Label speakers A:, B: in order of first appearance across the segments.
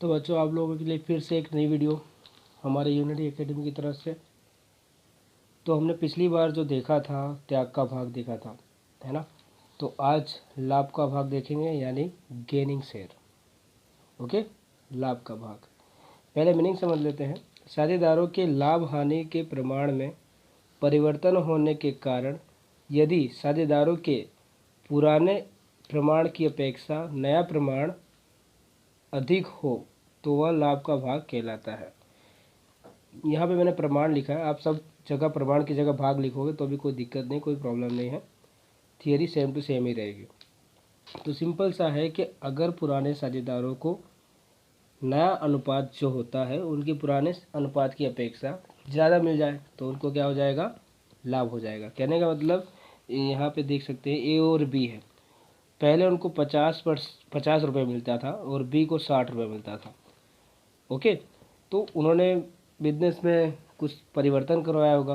A: तो बच्चों, आप लोगों के लिए फिर से एक नई वीडियो हमारे यूनिटी एकेडमी की तरफ से। तो हमने पिछली बार जो देखा था, त्याग का भाग देखा था, है ना। तो आज लाभ का भाग देखेंगे, यानी गेनिंग शेयर। ओके, लाभ का भाग। पहले मीनिंग समझ लेते हैं। साझेदारों के लाभ हानि के प्रमाण में परिवर्तन होने के कारण यदि साझेदारों के पुराने प्रमाण की अपेक्षा नया प्रमाण अधिक हो तो वह लाभ का भाग कहलाता है। यहाँ पे मैंने प्रमाण लिखा है, आप सब जगह प्रमाण की जगह भाग लिखोगे तो भी कोई दिक्कत नहीं, कोई प्रॉब्लम नहीं है। थियरी सेम टू सेम ही रहेगी। तो सिंपल सा है कि अगर पुराने साझेदारों को नया अनुपात जो होता है उनके पुराने अनुपात की अपेक्षा ज़्यादा मिल जाए तो उनको क्या हो जाएगा, लाभ हो जाएगा। कहने का मतलब यहाँ पे देख सकते हैं ए और बी है। पहले उनको 50 रुपये मिलता था और बी को 60 रुपये मिलता था। ओके, तो उन्होंने बिजनेस में कुछ परिवर्तन करवाया होगा,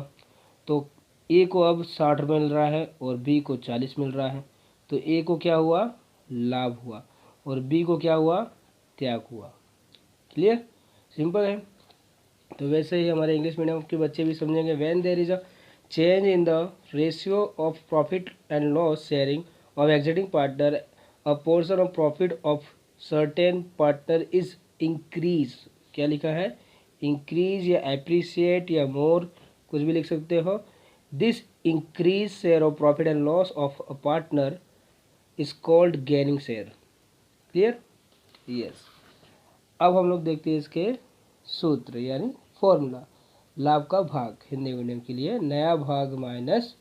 A: तो ए को अब 60 रुपये मिल रहा है और बी को 40 मिल रहा है। तो ए को क्या हुआ, लाभ हुआ, और बी को क्या हुआ, त्याग हुआ। क्लियर, सिंपल है। तो वैसे ही हमारे इंग्लिश मीडियम के बच्चे भी समझेंगे। When there is a change in the ratio of profit and loss sharing of exiting partner, a portion of profit of certain partner is increase. क्या लिखा है, इंक्रीज या अप्रिशिएट या मोर, कुछ भी लिख सकते हो। This increase share of profit and loss of a partner is called gaining share. Clear, yes. अब हम लोग देखते हैं इसके सूत्र यानी फॉर्मूला। लाभ का भाग हिंदी मीडियम के लिए नया भाग माइनस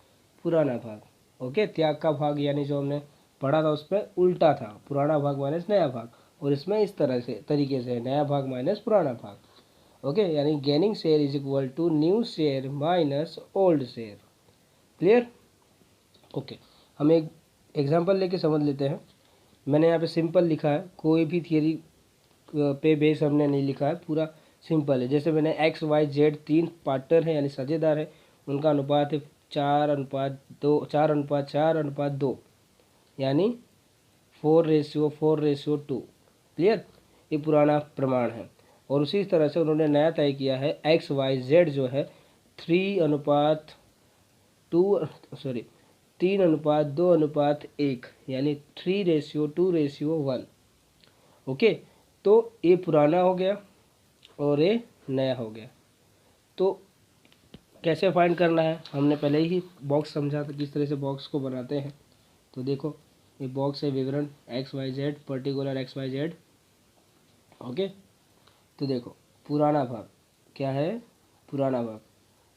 A: पुराना भाग। ओके, त्याग का भाग यानी जो हमने पढ़ा था उसमें उल्टा था, पुराना भाग माइनस नया भाग, और इसमें इस तरह से तरीके से नया भाग माइनस पुराना भाग। ओके, यानी gaining share is equal to new share minus old share. Clear, okay. हम एक एग्जांपल लेके समझ लेते हैं। मैंने यहाँ पे सिंपल लिखा है, कोई भी थियरी पे बेस हमने नहीं लिखा है, पूरा सिंपल है। जैसे मैंने एक्स वाई जेड 3 पार्टनर हैं यानी साझेदार है, उनका अनुपात है 4:2, 4:4:2, यानी 4:4:2। क्लियर, ये पुराना प्रमाण है। और उसी तरह से उन्होंने नया तय किया है, एक्स वाई जेड जो है 3:2:1, यानी 3:2:1। ओके, तो ये पुराना हो गया और ये नया हो गया। तो कैसे फाइंड करना है, हमने पहले ही बॉक्स समझा था किस तरह से बॉक्स को बनाते हैं। तो देखो, ये बॉक्स है विवरण X Y Z, particular X Y Z. Okay, तो देखो पुराना भाग क्या है, पुराना भाग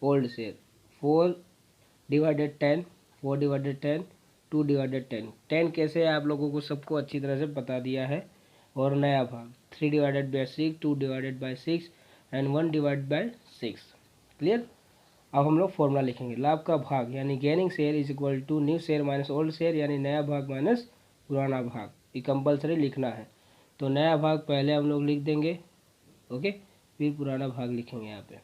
A: ओल्ड शेयर 4/10, 4/10, 2/10। 10 कैसे है आप लोगों को सबको अच्छी तरह से बता दिया है। और नया भाग 3/6, 2/6 एंड 1/6। क्लियर, अब हम लोग फॉर्मूला लिखेंगे। लाभ का भाग यानी gaining share is equal to new share minus old share, यानी नया भाग माइनस पुराना भाग। ये कंपलसरी लिखना है। तो नया भाग पहले हम लोग लिख देंगे, ओके, फिर पुराना भाग लिखेंगे यहाँ पे।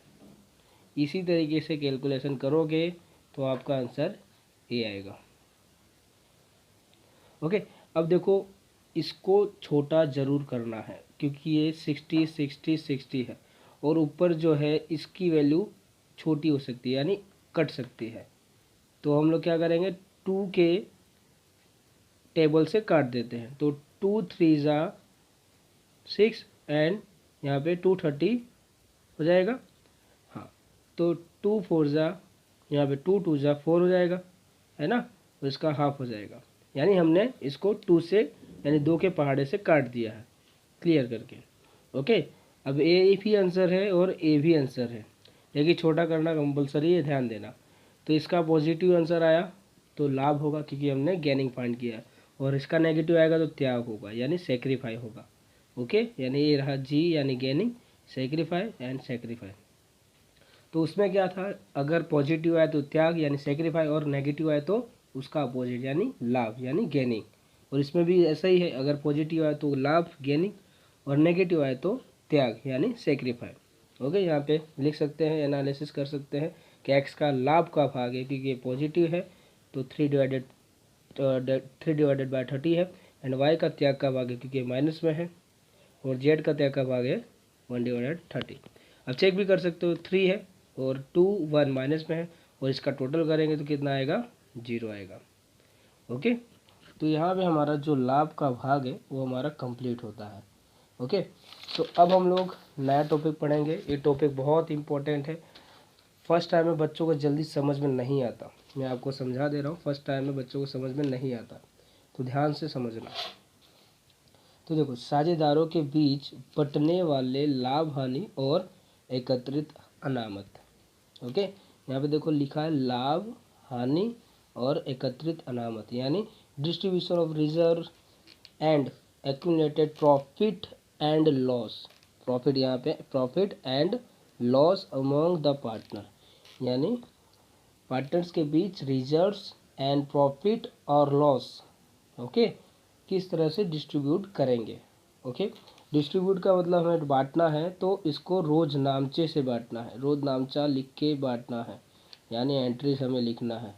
A: इसी तरीके से कैलकुलेशन करोगे तो आपका आंसर ये आएगा। ओके, अब देखो इसको छोटा ज़रूर करना है क्योंकि ये 60 60 60 है, और ऊपर जो है इसकी वैल्यू छोटी हो सकती है यानी कट सकती है। तो हम लोग क्या करेंगे, 2 के टेबल से काट देते हैं। तो 2×3 = 6 एंड यहाँ पे 230 हो जाएगा। हाँ, तो 2×4 यहाँ पे 2×2 = 4 हो जाएगा, है ना। तो इसका हाफ हो जाएगा, यानी हमने इसको 2 से यानी 2 के पहाड़े से काट दिया है, क्लियर करके। ओके, अब ए भी आंसर है और ए भी आंसर है, लेकिन छोटा करना कंपलसरी है, ध्यान देना। तो इसका पॉजिटिव आंसर आया तो लाभ होगा क्योंकि हमने गेनिंग फाइंड किया है, और इसका नेगेटिव आएगा तो त्याग होगा यानी सेक्रीफाई होगा। ओके, यानी ये रहा जी यानी गेनिंग, सेक्रीफाई एंड सेक्रीफाई। तो उसमें क्या था, अगर पॉजिटिव आए तो त्याग यानी सेक्रीफाई, और नेगेटिव आए तो उसका अपोजिट यानी लाभ यानी गेनिंग। और इसमें भी ऐसा ही है, अगर पॉजिटिव आए तो लाभ गेनिंग, और नेगेटिव आए तो त्याग यानी सेक्रीफाई। ओके, यहाँ पे लिख सकते हैं, एनालिसिस कर सकते हैं कि एक्स का लाभ का भाग है क्योंकि ये पॉजिटिव है तो 3/30 है, एंड वाई का त्याग का भाग है क्योंकि माइनस में है। और जेड का क्या का भाग है 1/30। अब चेक भी कर सकते हो 3 है और 2 1 माइनस में है और इसका टोटल करेंगे तो कितना आएगा 0 आएगा। ओके, तो यहाँ पे हमारा जो लाभ का भाग है वो हमारा कंप्लीट होता है। ओके, तो अब हम लोग नया टॉपिक पढ़ेंगे। ये टॉपिक बहुत इंपॉर्टेंट है, फर्स्ट टाइम में बच्चों को जल्दी समझ में नहीं आता। मैं आपको समझा दे रहा हूँ, फर्स्ट टाइम में बच्चों को समझ में नहीं आता, तो ध्यान से समझना। तो देखो, साझेदारों के बीच बंटने वाले लाभ हानि और एकत्रित अनामत। ओके, यहाँ पे देखो लिखा है लाभ हानि और एकत्रित अनामत, यानी distribution of reserve and accumulated profit and loss. Profit, यहाँ पे profit and loss among the partner, यानी पार्टनर्स के बीच रिजर्व्स एंड प्रॉफिट और लॉस ओके किस तरह से डिस्ट्रीब्यूट करेंगे। ओके, डिस्ट्रीब्यूट का मतलब हमें बांटना है, तो इसको रोज नामचे से बांटना है, रोज नामचा लिख के बांटना है, यानी एंट्रीज हमें लिखना है।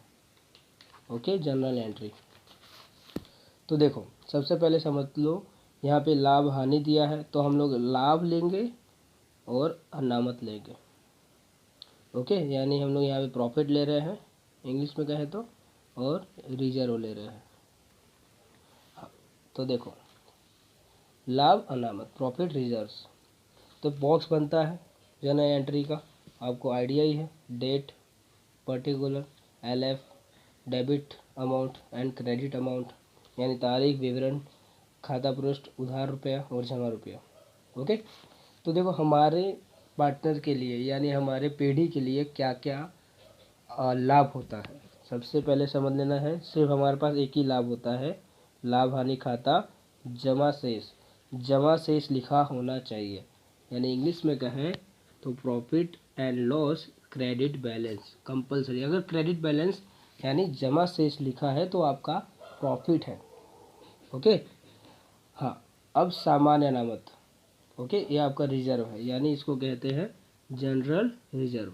A: Okay, general entry. तो देखो सबसे पहले समझ लो, यहाँ पे लाभ हानि दिया है तो हम लोग लाभ लेंगे और अनामत लेंगे। ओके, यानी हम लोग यहाँ पे प्रॉफिट ले रहे हैं इंग्लिश में कहें तो, और रिजर्व ले रहे हैं। तो देखो लाभ अनामत प्रॉफिट रिजर्व्स, तो बॉक्स बनता है जनरल एंट्री का, आपको आइडिया ही है, date particular LF debit amount and credit amount, यानी तारीख विवरण खाता पृष्ठ उधार रुपया और जमा रुपया। ओके, तो देखो हमारे पार्टनर के लिए यानी हमारे पीढ़ी के लिए क्या क्या लाभ होता है, सबसे पहले समझ लेना है। सिर्फ हमारे पास एक ही लाभ होता है, लाभ हानि खाता जमा शेष, जमा शेष लिखा होना चाहिए, यानी इंग्लिश में कहें तो profit and loss credit balance compulsory. अगर क्रेडिट बैलेंस यानी जमा शेष लिखा है तो आपका प्रॉफिट है। ओके, हाँ, अब सामान्य अनामत। ओके, ये आपका रिजर्व है, यानी इसको कहते हैं जनरल रिजर्व।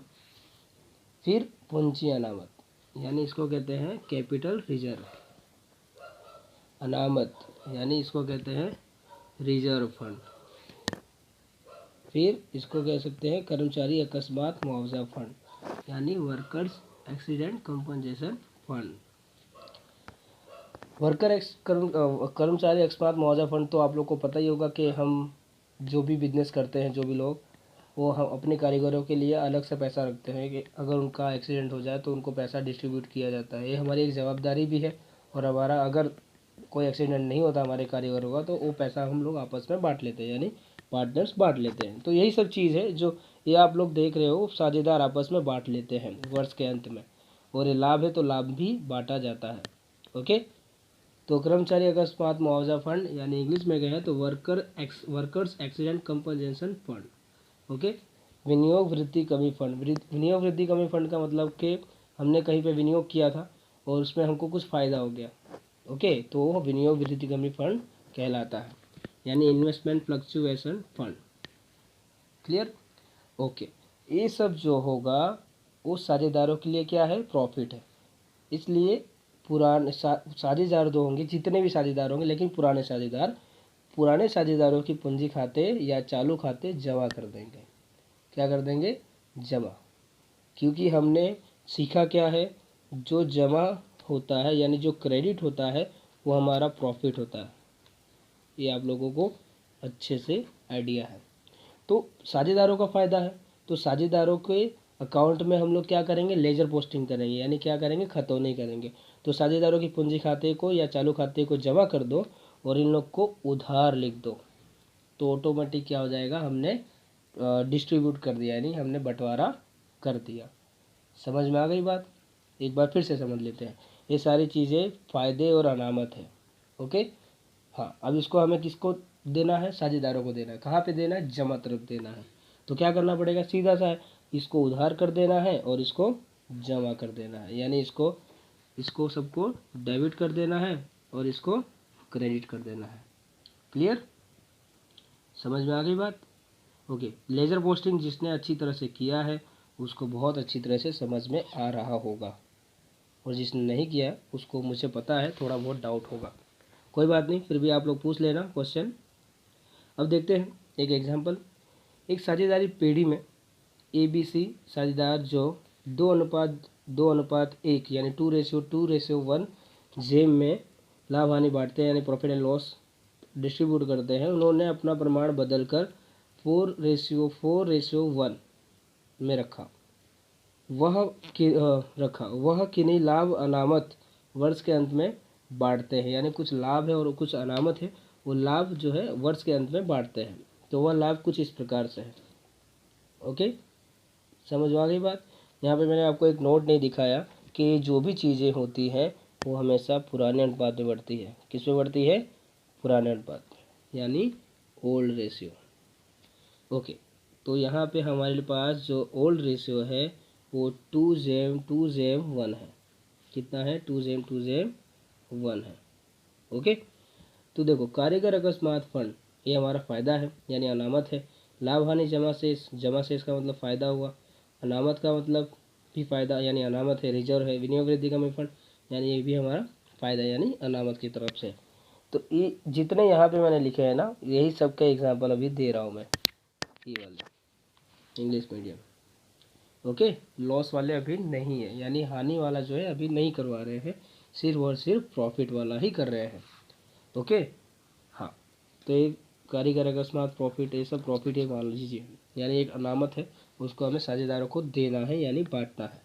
A: फिर पूंजी अनामत, यानी इसको कहते हैं कैपिटल रिजर्व। अनामत यानी इसको कहते हैं रिजर्व फंड। फिर इसको कह सकते हैं कर्मचारी अकस्मात मुआवजा फंड, यानी वर्कर्स एक्सीडेंट कंपनसेशन फंड। कर्मचारी अकस्मात मुआवजा फंड तो आप लोग को पता ही होगा कि हम जो भी बिजनेस करते हैं, जो भी लोग, वो हम अपने कारीगरों के लिए अलग से पैसा रखते हैं कि अगर उनका एक्सीडेंट हो जाए तो उनको पैसा डिस्ट्रीब्यूट किया जाता है। ये हमारी एक जवाबदारी भी है, और हमारा अगर कोई एक्सीडेंट नहीं होता हमारे कारीगरों का तो वो पैसा हम लोग आपस में बांट लेते हैं, यानी पार्टनर्स बांट लेते हैं। तो यही सब चीज़ है जो ये आप लोग देख रहे हो, साझेदार आपस में बांट लेते हैं वर्ष के अंत में, और ये लाभ है तो लाभ भी बांटा जाता है। ओके, तो कर्मचारी अकस्मात मुआवजा फंड, यानी इंग्लिश में कहें तो workers accident compensation fund. Okay, विनियोग वृद्धि कमी फंड। विनियोग वृद्धि कमी फंड का मतलब कि हमने कहीं पे विनियोग किया था और उसमें हमको कुछ फ़ायदा हो गया। ओके, तो वो विनियोग वृद्धि कमी फंड कहलाता है, यानी investment fluctuation fund. Clear? Okay, ये सब जो होगा वो साझेदारों के लिए क्या है, प्रॉफिट है। इसलिए पुराने साझेदार जो होंगे, जितने भी साझेदार होंगे, लेकिन पुराने साझेदारों की पूंजी खाते या चालू खाते जमा कर देंगे। क्या कर देंगे? जमा। क्योंकि हमने सीखा क्या है, जो जमा होता है यानी जो क्रेडिट होता है वो हमारा प्रॉफिट होता है। ये आप लोगों को अच्छे से आइडिया है। तो साझेदारों का फ़ायदा है, तो साझेदारों के अकाउंट में हम लोग क्या करेंगे, लेजर पोस्टिंग करेंगे, यानी क्या करेंगे, खतौनी करेंगे। तो साझेदारों की पूंजी खाते को या चालू खाते को जमा कर दो और इन लोग को उधार लिख दो, तो ऑटोमेटिक क्या हो जाएगा, हमने डिस्ट्रीब्यूट कर दिया, यानी हमने बंटवारा कर दिया। समझ में आ गई बात? एक बार फिर से समझ लेते हैं। ये सारी चीज़ें फ़ायदे और अनामत है। ओके, हाँ, अब इसको हमें किसको देना है, साझेदारों को देना है। कहाँ पे देना है, जमा तरफ देना है। तो क्या करना पड़ेगा, सीधा सा है, इसको उधार कर देना है और इसको जमा कर देना है, यानी इसको सबको डेबिट कर देना है और इसको क्रेडिट कर देना है। क्लियर? समझ में आ गई बात? ओके, लेजर पोस्टिंग जिसने अच्छी तरह से किया है उसको बहुत अच्छी तरह से समझ में आ रहा होगा, और जिसने नहीं किया उसको मुझे पता है थोड़ा बहुत डाउट होगा। कोई बात नहीं, फिर भी आप लोग पूछ लेना क्वेश्चन। अब देखते हैं एक एग्जाम्पल। एक साझेदारी पेढ़ी में ABC साझेदार जो 2:1 यानी 2:2:1 जेम में लाभ हानि बांटते हैं यानी प्रॉफिट एंड लॉस डिस्ट्रीब्यूट करते हैं, उन्होंने अपना प्रमाण बदलकर 4:4:1 में रखा। वह किन्हीं लाभ अनामत वर्ष के अंत में बांटते हैं, यानी कुछ लाभ है और कुछ अनामत है, वो लाभ जो है वर्ष के अंत में बांटते हैं। तो वह लाभ कुछ इस प्रकार से है। ओके, समझ आ गई बात। यहाँ पे मैंने आपको एक नोट नहीं दिखाया कि जो भी चीज़ें होती हैं वो हमेशा पुराने अनुपात में बढ़ती है। किस में बढ़ती है? पुराने अनुपात में, यानी ओल्ड रेशियो। ओके, तो यहाँ पे हमारे पास जो ओल्ड रेशियो है वो 2:1 है। कितना है? 2:1 है। ओके, तो देखो कारीगर अकस्मात फंड ये हमारा फ़ायदा है यानी अनामत है। लाभ हानि जमा शेष का मतलब फ़ायदा हुआ। अनामत का मतलब भी फ़ायदा यानी अनामत है। रिजर्व है। विनियोग वृद्धि कमी फंड यानी ये भी हमारा फ़ायदा यानी अनामत की तरफ से। तो ये जितने यहाँ पे मैंने लिखे हैं ना, यही सब का एग्जाम्पल अभी दे रहा हूँ मैं, ये वाले इंग्लिश मीडियम। ओके, लॉस वाले अभी नहीं है, यानी हानि वाला जो है अभी नहीं करवा रहे हैं, सिर्फ और सिर्फ प्रॉफिट वाला ही कर रहे हैं। ओके, हाँ, तो एक कारीगर अकस्मात प्रॉफिट, ये सब प्रॉफिट ही मान लीजिए, यानी एक अनामत है, उसको हमें साझेदारों को देना है यानी बांटना है।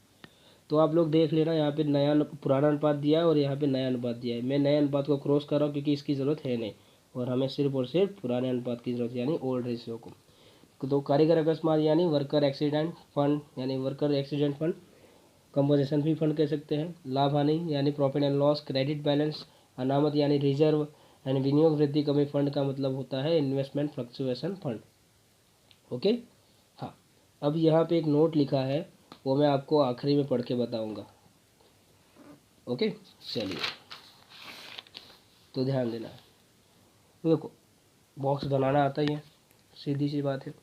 A: तो आप लोग देख लेना, यहाँ पे पुराना अनुपात दिया है और यहाँ पे नया अनुपात दिया है। मैं नए अनुपात को क्रॉस कर रहा हूँ क्योंकि इसकी ज़रूरत है नहीं, और हमें सिर्फ और सिर्फ पुराने अनुपात की ज़रूरत यानी ओल्ड रेशियो को। तो कारीगर अकस्मात यानी वर्कर एक्सीडेंट फंड यानी worker accident fund, composition fee fund कह सकते हैं। लाभ हानि यानी profit and loss, credit balance. अनामत यानी रिजर्व यानी विनियोग वृद्धि कमी फंड का मतलब होता है इन्वेस्टमेंट फ्लक्चुएशन फंड। ओके, हाँ, अब यहाँ पे एक नोट लिखा है, वो मैं आपको आखिरी में पढ़ के बताऊँगा। ओके, चलिए, तो ध्यान देना है। तो देखो, बॉक्स बनाना आता ही है, सीधी सी बात है।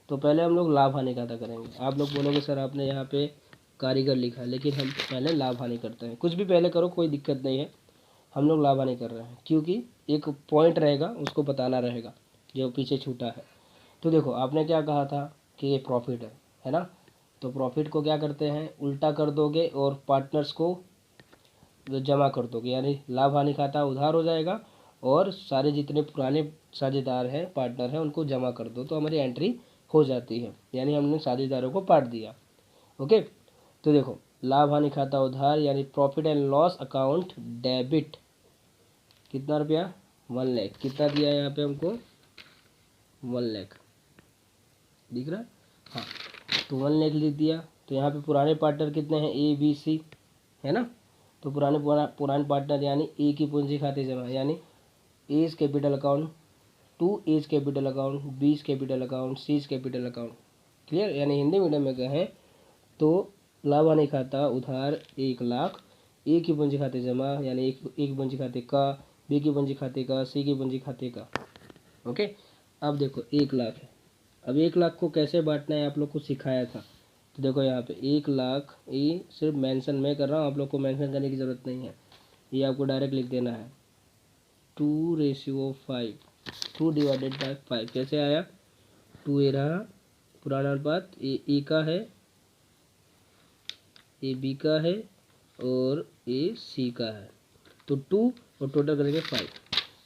A: तो पहले हम लोग लाभ हानि खाता करेंगे। आप लोग बोलोगे सर आपने यहाँ पे कारीगर लिखा है, लेकिन हम पहले लाभ हानि करते हैं। कुछ भी पहले करो, कोई दिक्कत नहीं है, हम लोग लाभ हानि कर रहे हैं क्योंकि एक पॉइंट रहेगा, उसको बताना रहेगा जो पीछे छूटा है। तो देखो, आपने क्या कहा था कि ये प्रॉफिट है ना? तो प्रॉफिट को क्या करते हैं, उल्टा कर दोगे और पार्टनर्स को जमा कर दोगे, यानी लाभ हानि खाता उधार हो जाएगा और सारे जितने पुराने साझेदार हैं, पार्टनर हैं, उनको जमा कर दो, तो हमारी एंट्री हो जाती है, यानी हमने साझेदारों को बांट दिया। ओके, तो देखो, लाभ हानि खाता उधार यानी profit and loss account debit. कितना रुपया? 1 लाख। कितना दिया है यहाँ पे हमको? 1 लाख, दिख रहा है? हाँ, तो 1 लाख लिख दिया। तो यहाँ पे पुराने पार्टनर कितने हैं? ABC, है ना? तो पुराने पार्टनर यानी ए की पूंजी खाते जमा, यानी A's capital account, 2 A's capital account, B's capital account, C's capital account. Clear? यानी हिंदी मीडियम में कहें तो लाभ हानि खाता उधार 1 लाख, ए की पूंजी खाते जमा यानी एक पूंजी खाते का, बी की पूंजी खाते का, सी की पूंजी खाते का। ओके, अब देखो 1 लाख है। अब 1 लाख को कैसे बांटना है आप लोग को सिखाया था। तो देखो यहाँ पे 1 लाख, ये सिर्फ मेंशन मैं कर रहा हूँ, आप लोग को मेंशन करने की ज़रूरत नहीं है, ये आपको डायरेक्ट लिख देना है 2:5, 2/5। कैसे आया? 2 ए रहा पुराना अनुपात, ए का है, ए बी का है और ए सी का है, तो 2 और टोटल करेंगे 5।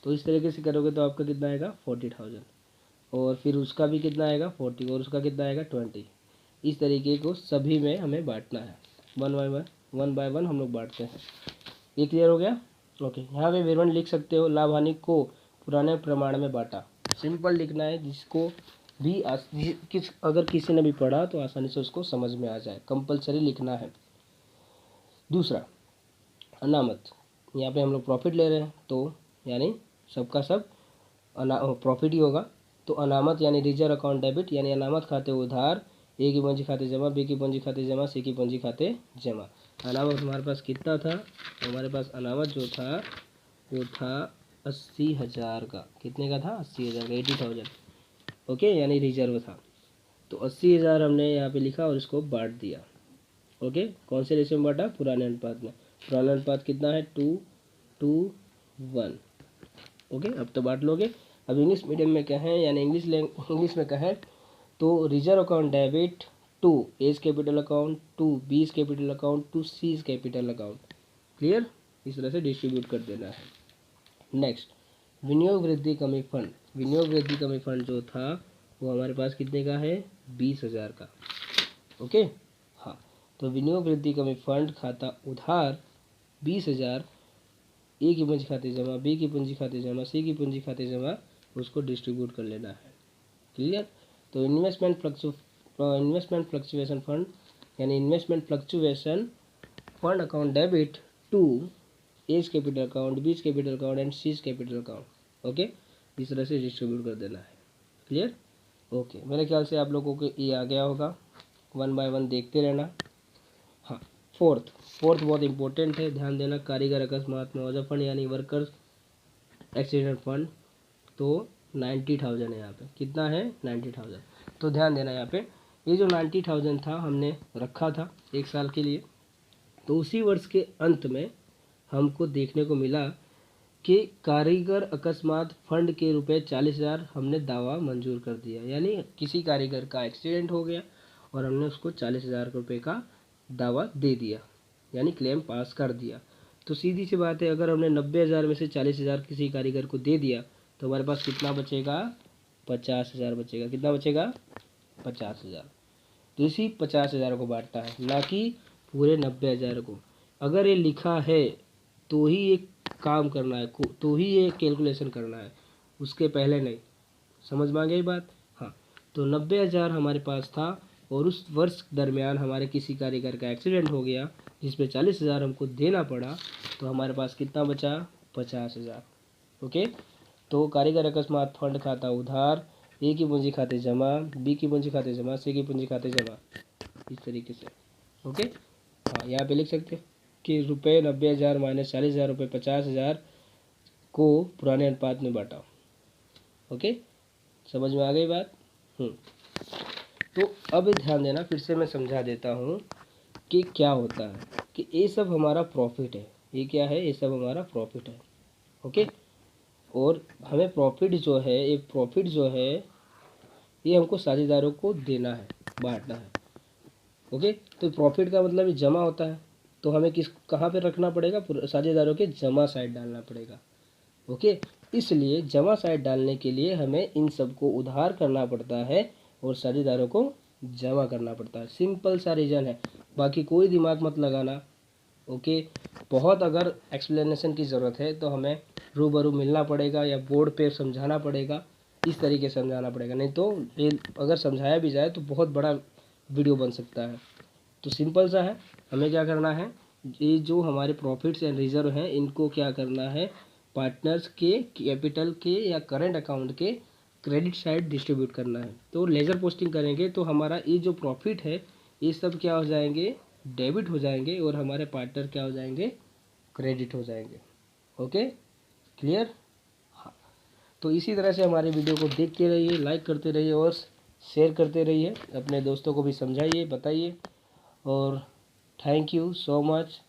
A: तो इस तरीके से करोगे तो आपका कितना आएगा? 40,000, और फिर उसका भी कितना आएगा? 40, और उसका कितना आएगा? 20। इस तरीके को सभी में हमें बांटना है, 1 बाय 1 हम लोग बांटते हैं। ये क्लियर हो गया? ओके, यहाँ पे विवरण लिख सकते हो, लाभ हानि को पुराने प्रमाण में बांटा। सिंपल लिखना है, जिसको भी अगर किसी ने भी पढ़ा तो आसानी से उसको समझ में आ जाए, कंपलसरी लिखना है। दूसरा, अनामत। यहाँ पे हम लोग प्रॉफिट ले रहे हैं, तो यानी सबका सब प्रॉफिट ही होगा। तो अनामत यानी रिजर्व अकाउंट डेबिट, यानी अनामत खाते उधार, ए की पूंजी खाते जमा, बी की पूंजी खाते जमा, सी की पूंजी खाते जमा। अनामत हमारे पास कितना था? हमारे पास अनामत जो था वो था 80,000 का। कितने का था? 80,000 का, 80,000। ओके, यानी रिजर्व था। तो 80,000 हमने यहाँ पे लिखा और इसको बांट दिया। ओके, कौन से रेशियो में बांटा? पुराने अनुपात में। पुराना अनुपात कितना है? 2:1। ओके, अब तो बांट लोगे। अब इंग्लिश मीडियम में कहें यानी इंग्लिश में कहें तो reserve account debit to A's capital account, to B's capital account, to C's capital account. Clear? इस तरह से डिस्ट्रीब्यूट कर देना है। नेक्स्ट, विनियोग वृद्धि कमी फंड। विनियोग वृद्धि कमी फंड जो था वो हमारे पास कितने का है? 20,000 का। ओके, हाँ, तो विनियोग वृद्धि कमी फंड खाता उधार 20,000, ए की पूंजी खाते जमा, बी की पूंजी खाते जमा, सी की पूंजी खाते जमा, उसको डिस्ट्रीब्यूट कर लेना है। क्लियर? तो इन्वेस्टमेंट फ्लक्चुएशन फंड यानी investment fluctuation fund account debit to A's capital account, B's capital account and C's capital account. Okay, इस तरह से डिस्ट्रीब्यूट कर देना है। क्लियर? ओके, मेरे ख्याल से आप लोगों को ये आ गया होगा। 1 बाय 1 देखते रहना। हाँ, फोर्थ बहुत इंपॉर्टेंट है, ध्यान देना। कारीगर अकस्मात मुआवजा फंड यानी वर्कर्स एक्सीडेंट फंड, तो 90,000 है यहाँ पे। कितना है? 90,000। तो ध्यान देना यहाँ पे, ये जो 90,000 था हमने रखा था 1 साल के लिए, तो उसी वर्ष के अंत में हमको देखने को मिला कि कारीगर अकस्मात फंड के रुपए 40,000 हमने दावा मंजूर कर दिया। यानी किसी कारीगर का एक्सीडेंट हो गया और हमने उसको 40,000 रुपये का दावा दे दिया, यानी क्लेम पास कर दिया। तो सीधी सी बात है, अगर हमने 90,000 में से 40,000 किसी कारीगर को दे दिया तो हमारे पास कितना बचेगा? 50,000 बचेगा। कितना बचेगा? 50,000। तो इसी 50,000 को बांटना है, ना कि पूरे 90,000 को। अगर ये लिखा है तो ही ये काम करना है, तो ही ये कैलकुलेशन करना है, उसके पहले नहीं। समझ में आ गई बात? हाँ, तो 90,000 हमारे पास था और उस वर्ष दरमियान हमारे किसी कारीगर का एक्सीडेंट हो गया जिसपे 40,000 हमको देना पड़ा, तो हमारे पास कितना बचा? 50,000। ओके, तो कारीगर अकस्मात फंड खाता उधार, ए की पूंजी खाते जमा, बी की पूंजी खाते जमा, सी की पूंजी खाते जमा, इस तरीके से। ओके, हाँ, यहाँ पे लिख सकते कि रुपये 90,000 माइनस 40,000 रुपये 50,000 को पुराने अनुपात में बांटा। ओके, समझ में आ गई बात? तो अब ध्यान देना, फिर से मैं समझा देता हूँ कि क्या होता है कि ये सब हमारा प्रॉफिट है। ये क्या है? ये सब हमारा प्रॉफिट है। ओके, और हमें प्रॉफिट जो है ये हमको साझेदारों को देना है, बांटना है। ओके, तो प्रॉफिट का मतलब ये जमा होता है, तो हमें कहाँ पे रखना पड़ेगा? साझेदारों के जमा साइड डालना पड़ेगा। ओके, इसलिए जमा साइड डालने के लिए हमें इन सबको उधार करना पड़ता है और साझेदारों को जमा करना पड़ता है। सिंपल सा रीज़न है, बाकी कोई दिमाग मत लगाना। ओके, बहुत अगर एक्सप्लेनेशन की ज़रूरत है तो हमें रूबरू मिलना पड़ेगा या बोर्ड पे समझाना पड़ेगा, इस तरीके से समझाना पड़ेगा, नहीं तो ये अगर समझाया भी जाए तो बहुत बड़ा वीडियो बन सकता है। तो सिंपल सा है, हमें क्या करना है, ये जो हमारे प्रॉफिट्स एंड रिजर्व हैं इनको क्या करना है, पार्टनर्स के कैपिटल के या करंट अकाउंट के क्रेडिट साइड डिस्ट्रीब्यूट करना है। तो लेजर पोस्टिंग करेंगे तो हमारा ये जो प्रॉफिट है ये सब क्या हो जाएंगे? डेबिट हो जाएंगे और हमारे पार्टनर क्या हो जाएंगे? क्रेडिट हो जाएंगे। Okay, clear? हाँ, तो इसी तरह से हमारे वीडियो को देखते रहिए, लाइक करते रहिए और शेयर करते रहिए, अपने दोस्तों को भी समझाइए, बताइए। और थैंक यू सो मच।